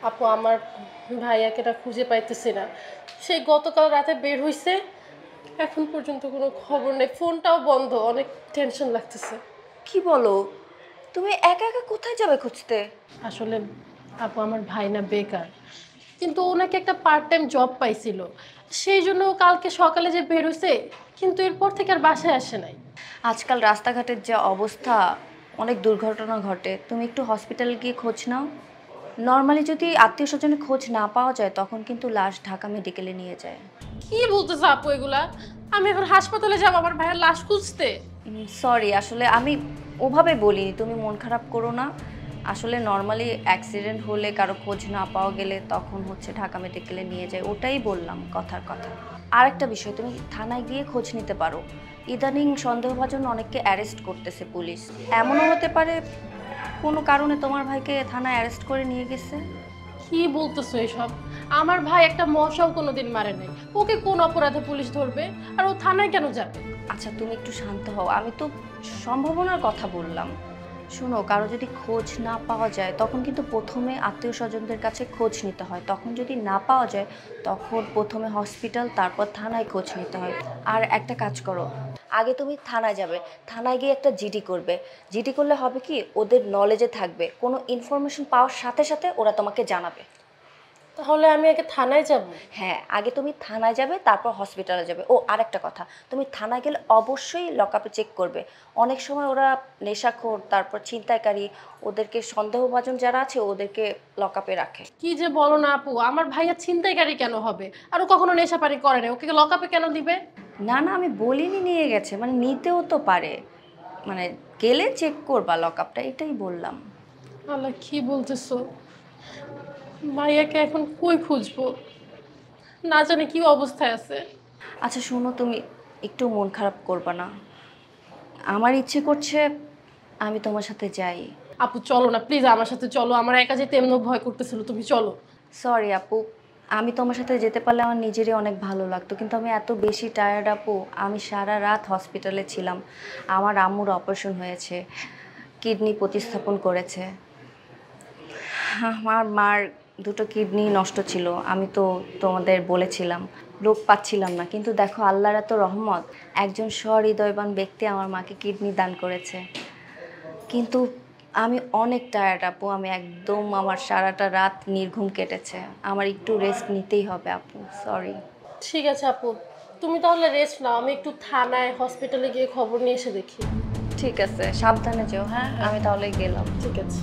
আপু আমার ভাইয়াকে না খুঁজে পাইতেছি না। সেই গতকাল রাতে বের হইছে, এখন পর্যন্ত কোনো খবর নেই, ফোনটাও বন্ধ। অনেক টেনশন লাগতেছে। কি বলো? তুমি একা একা কোথায় যাবে খুঁজতে? আসলে আপু আমার ভাই না বেকার, কিন্তু ওনাকে একটা পার্ট টাইম জব পাইছিল, সেই জন্য ও কালকে সকালে যে বের হইছে, কিন্তু এরপর থেকে আর বাসায় আসে নাই। আজকাল রাস্তাঘাটের যে অবস্থা, অনেক দুর্ঘটনা ঘটে। তুমি একটু হসপিটালে গিয়ে খোঁজ নাও। নর্মালি যদি আত্মীয় স্বজনের খোঁজ না পাওয়া যায় তখন কিন্তু লাশ ঢাকা মেডিকেলে নিয়ে যায়। কি বলতেছে আপু এগুলা? আমি এখন হাসপাতালে যাবো আমার ভাইয়ের লাশ খুঁজতে? সরি, আসলে আমি ওভাবে বলিনি, তুমি মন খারাপ করো না। আসলে নর্মালি অ্যাক্সিডেন্ট হলে কারো খোঁজ না পাওয়া গেলে তখন হচ্ছে ঢাকা মেডিকেলে নিয়ে যায়, ওটাই বললাম কথার কথা। আর একটা বিষয়, তুমি থানায় গিয়ে খোঁজ নিতে পারো। ইদানিং সন্দেহভাজন অনেককে অ্যারেস্ট করতেছে পুলিশ। এমনও হতে পারে কোনো কারণে তোমার ভাইকে থানায় অ্যারেস্ট করে নিয়ে গেছে। কি বলতেছো এসব? আমার ভাই একটা মশাও কোনোদিন মারে নাই, ওকে কোন অপরাধে পুলিশ ধরবে? আর ও থানায় কেন যাবে? আচ্ছা তুমি একটু শান্ত হও, আমি তো সম্ভাবনার কথা বললাম। শোনো, কারো যদি খোঁজ না পাওয়া যায় তখন কিন্তু প্রথমে আত্মীয় স্বজনদের কাছে খোঁজ নিতে হয়। তখন যদি না পাওয়া যায় তখন প্রথমে হসপিটাল, তারপর থানায় খোঁজ নিতে হয়। আর একটা কাজ করো, আগে তুমি থানায় যাবে, থানায় গিয়ে একটা জিডি করবে। জিডি করলে হবে কি, ওদের নলেজে থাকবে, কোনো ইনফরমেশন পাওয়ার সাথে সাথে ওরা তোমাকে জানাবে। তাহলে আমি আগে থানায় যাব? হ্যাঁ, আগে তুমি থানায় যাবে, তারপর হসপিটালে যাবে। ও আরেকটা কথা, তুমি থানায় গেলে অবশ্যই লকআপে চেক করবে। অনেক সময় ওরা নেশাখোর, তারপর ছিনতাইকারী, ওদেরকে সন্দেহভাজন যারা আছে ওদেরকে লকআপে রাখে। কি যে বলো না আপু, আমার ভাইয়া ছিনতাইকারী কেন হবে? আর ও কখনো নেশাপানি করে না, ওকে লকআপে কেন দিবে? না না, আমি বলিনি নিয়ে গেছে, মানে নিতেও তো পারে, মানে গেলে চেক করবা লকআপটা, এটাই বললাম। আল্লাহ, কি বলতেছো? ভাইয়াকে এখন কই খুঁজবো? না জানি কি অবস্থায় আছে। আচ্ছা শোনো, তুমি একটু মন খারাপ করবা না। আমার ইচ্ছে করছে আমি তোমার সাথে যাই। আপু চলো না প্লিজ, আমার সাথে চলো, আমার একা যেতে এমন ভয় করতেছিল, তুমি চলো। সরি আপু, আমি তোমার সাথে যেতে পারলে আমার নিজেরই অনেক ভালো লাগতো, কিন্তু আমি এত বেশি টায়ার্ড আপু। আমি সারা রাত হসপিটালে ছিলাম। আমার আম্মুর অপারেশন হয়েছে, কিডনি প্রতিস্থাপন করেছে। আমার মার দুটো কিডনি নষ্ট ছিল, আমি তো তোমাদের বলেছিলাম। লোক পাচ্ছিলাম না, কিন্তু দেখো আল্লাহর এত রহমত, একজন সহৃদয়বান ব্যক্তি আমার মাকে কিডনি দান করেছে। কিন্তু আমি অনেক টায়ার্ড আপু, আমি একদম, আমার সারাটা রাত নির্ঘুম কেটেছে। আমার একটু রেস্ট নিতেই হবে আপু, সরি। ঠিক আছে আপু, তুমি তাহলে রেস্ট নাও, আমি একটু থানায় হসপিটালে গিয়ে খবর নিয়ে এসে দেখি। ঠিক আছে, সাবধানে যেও। হ্যাঁ, আমি তাহলে গেলাম। ঠিক আছে।